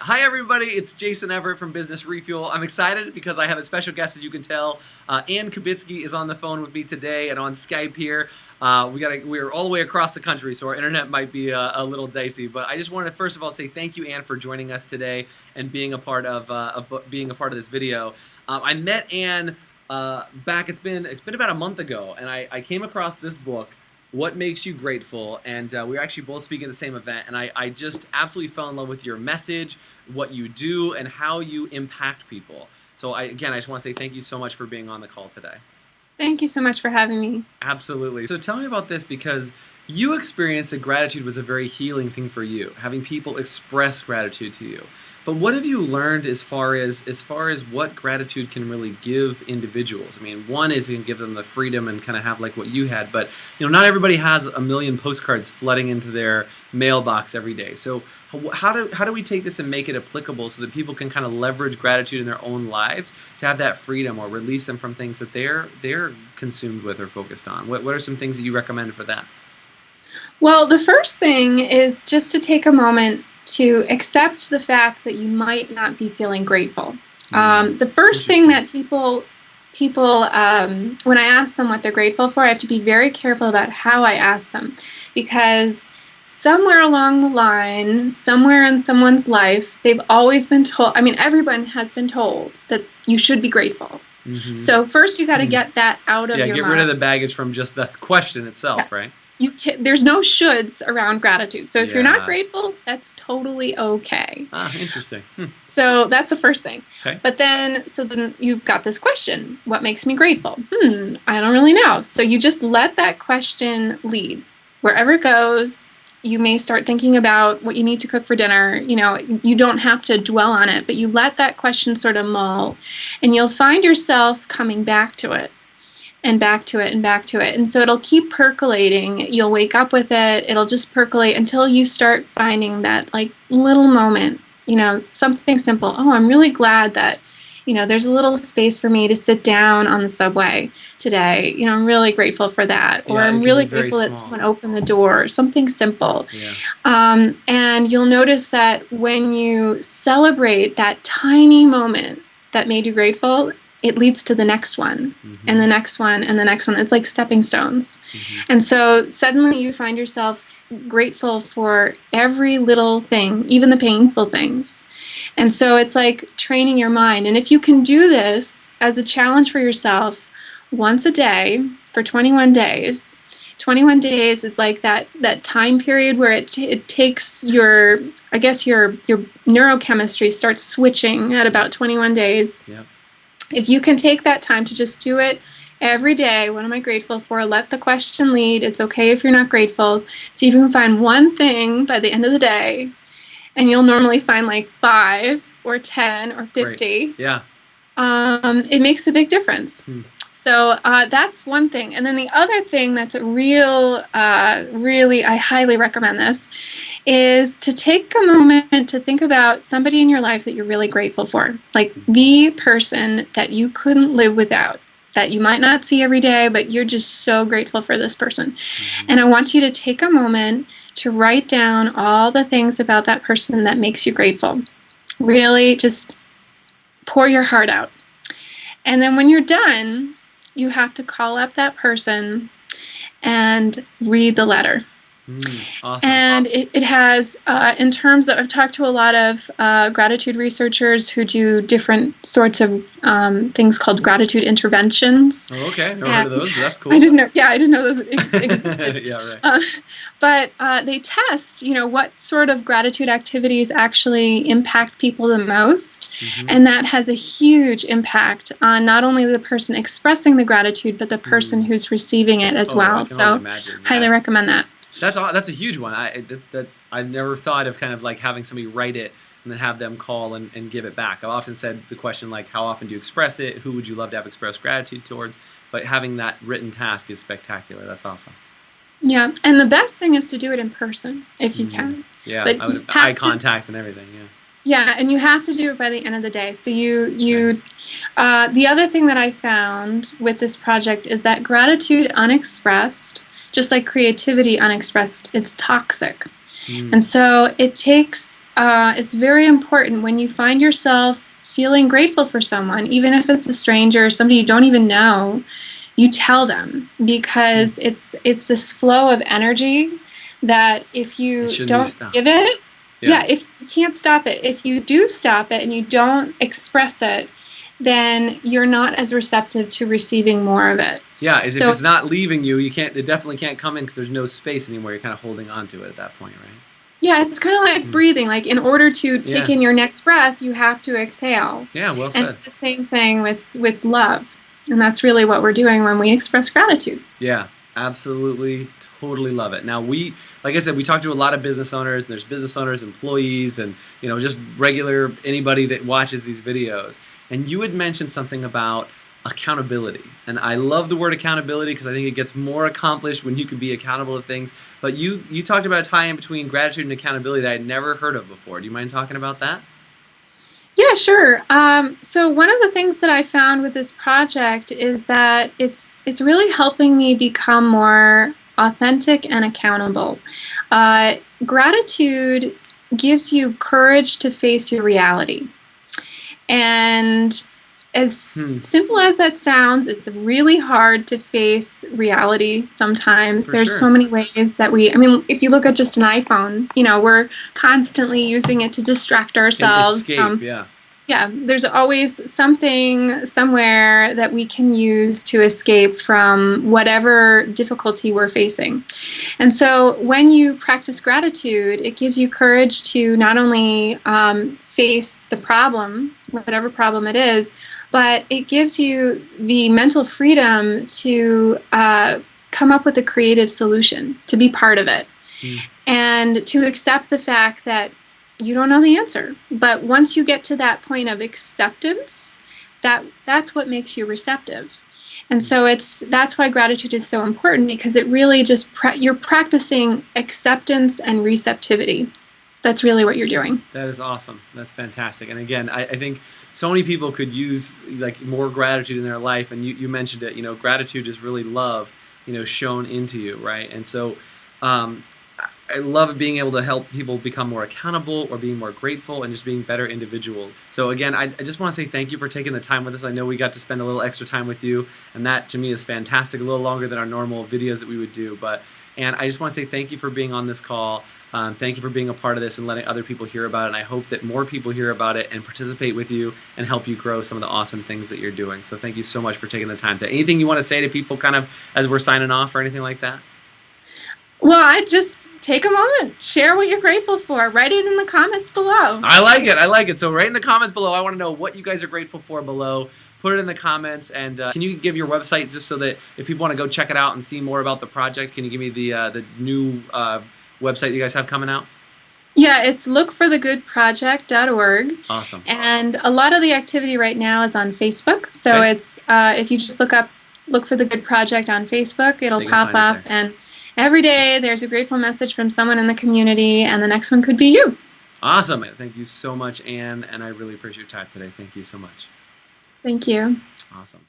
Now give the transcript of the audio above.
Hi everybody, it's Jason Everett from Business Refuel. I'm excited because I have a special guest, as you can tell. Anne Kubitsky is on the phone with me today and on Skype here. We're all the way across the country, so our internet might be a little dicey. But I just wanted to first of all say thank you, Anne, for joining us today and being a part of this video. I met Anne back. It's been about a month ago, and I came across this book, What Makes You Grateful, and we were actually both speaking at the same event, and I just absolutely fell in love with your message, what you do, and how you impact people. So again, I just want to say thank you so much for being on the call today. Thank you so much for having me. Absolutely. So tell me about this, because you experienced that gratitude was a very healing thing for you, having people express gratitude to you. But what have you learned as far as what gratitude can really give individuals? I mean, one is it can give them the freedom and kind of have like what you had, but not everybody has a million postcards flooding into their mailbox every day. So how do we take this and make it applicable so that people can kind of leverage gratitude in their own lives to have that freedom or release them from things that they're consumed with or focused on? What are some things that you recommend for that? Well, the first thing is just to take a moment to accept the fact that you might not be feeling grateful. The first thing that people when I ask them what they're grateful for, I have to be very careful about how I ask them, because somewhere along the line, somewhere in someone's life, they've always been told, I mean, everyone has been told that you should be grateful. Mm-hmm. So first you got to get that out of your mind. Yeah, get rid of the baggage from just the question itself, right? There's no shoulds around gratitude. So if you're not grateful, that's totally okay. Interesting. So that's the first thing. Okay. But then you've got this question: what makes me grateful? I don't really know. So you just let that question lead. Wherever it goes, you may start thinking about what you need to cook for dinner. You don't have to dwell on it, but you let that question sort of mull, and you'll find yourself coming back to it. And back to it and back to it. And so it'll keep percolating. You'll wake up with it. It'll just percolate until you start finding that like little moment, something simple. Oh, I'm really glad that, there's a little space for me to sit down on the subway today. I'm really grateful for that. Or I'm really grateful that someone opened the door. Something simple. Yeah. And you'll notice that when you celebrate that tiny moment that made you grateful, it leads to the next one, and the next one, and the next one. It's like stepping stones. And so suddenly you find yourself grateful for every little thing, even the painful things. And so it's like training your mind. And if you can do this as a challenge for yourself once a day for 21 days, 21 days is like that time period where it takes your neurochemistry starts switching at about 21 days. Yep. If you can take that time to just do it every day, what am I grateful for? Let the question lead. It's okay if you're not grateful. See if you can find one thing by the end of the day, and you'll normally find like 5 or 10 or 50. Great. Yeah. It makes a big difference. So that's one thing. And then the other thing that's really, I highly recommend this, is to take a moment to think about somebody in your life that you're really grateful for. Like the person that you couldn't live without, that you might not see every day, but you're just so grateful for this person. And I want you to take a moment to write down all the things about that person that makes you grateful. Really just pour your heart out. And then when you're done, you have to call up that person and read the letter. Awesome. And it has, in terms of, I've talked to a lot of gratitude researchers who do different sorts of things called gratitude interventions. Oh, okay. Never heard of those, but that's cool. I didn't know those existed. Yeah, right. But they test, what sort of gratitude activities actually impact people the most. And that has a huge impact on not only the person expressing the gratitude, but the person who's receiving it as well. So highly recommend that. That's a huge one. I've never thought of kind of like having somebody write it and then have them call and give it back. I've often said the question like, how often do you express it? Who would you love to have expressed gratitude towards? But having that written task is spectacular. That's awesome. Yeah, and the best thing is to do it in person if you can. Yeah, but eye contact and everything. Yeah. Yeah, and you have to do it by the end of the day. So the other thing that I found with this project is that gratitude unexpressed just like creativity unexpressed, it's toxic. Mm. And so it takes, it's very important when you find yourself feeling grateful for someone, even if it's a stranger or somebody you don't even know, you tell them, because it's this flow of energy that if you don't give it, if you can't stop it, if you do stop it and you don't express it, then you're not as receptive to receiving more of it. Yeah, if it's not leaving you, it definitely can't come in because there's no space anymore. You're kind of holding on to it at that point, right? Yeah, it's kind of like breathing. Like in order to take in your next breath, you have to exhale. Yeah, well said. And it's the same thing with love. And that's really what we're doing when we express gratitude. Yeah, absolutely. Totally love it. Now like I said, we talked to a lot of business owners. There's business owners, employees, and just regular anybody that watches these videos. And you had mentioned something about accountability. And I love the word accountability because I think it gets more accomplished when you can be accountable to things. But you talked about a tie-in between gratitude and accountability that I'd never heard of before. Do you mind talking about that? Yeah, sure. So one of the things that I found with this project is that it's really helping me become more authentic and accountable. Gratitude gives you courage to face your reality. And as simple as that sounds, it's really hard to face reality sometimes. There's so many ways that if you look at just an iPhone, we're constantly using it to distract ourselves. Escape, yeah, there's always something somewhere that we can use to escape from whatever difficulty we're facing. And so when you practice gratitude, it gives you courage to not only face the problem, whatever problem it is, but it gives you the mental freedom to come up with a creative solution, to be part of it, and to accept the fact that you don't know the answer. But once you get to that point of acceptance, that's what makes you receptive. And so that's why gratitude is so important, because it really just you're practicing acceptance and receptivity. That's really what you're doing. That is awesome. That's fantastic. And again, I think so many people could use more gratitude in their life. And you mentioned it. Gratitude is really love, shown into you, right? And so I love being able to help people become more accountable or being more grateful and just being better individuals. So again, I just want to say thank you for taking the time with us. I know we got to spend a little extra time with you, and that to me is fantastic, a little longer than our normal videos that we would do. And I just want to say thank you for being on this call. Thank you for being a part of this and letting other people hear about it. And I hope that more people hear about it and participate with you and help you grow some of the awesome things that you're doing. So thank you so much for taking the time. Anything you want to say to people kind of as we're signing off or anything like that? Well, I just take a moment, share what you're grateful for, write it in the comments below. I like it. So write in the comments below. I want to know what you guys are grateful for below. Put it in the comments, and can you give your website just so that if people want to go check it out and see more about the project, can you give me the new website you guys have coming out? Yeah, it's lookforthegoodproject.org. Awesome. And a lot of the activity right now is on Facebook. So it's if you just look for the Good Project on Facebook, it'll pop up, and every day there's a grateful message from someone in the community, and the next one could be you. Awesome. Thank you so much, Anne, and I really appreciate your time today. Thank you so much. Thank you. Awesome.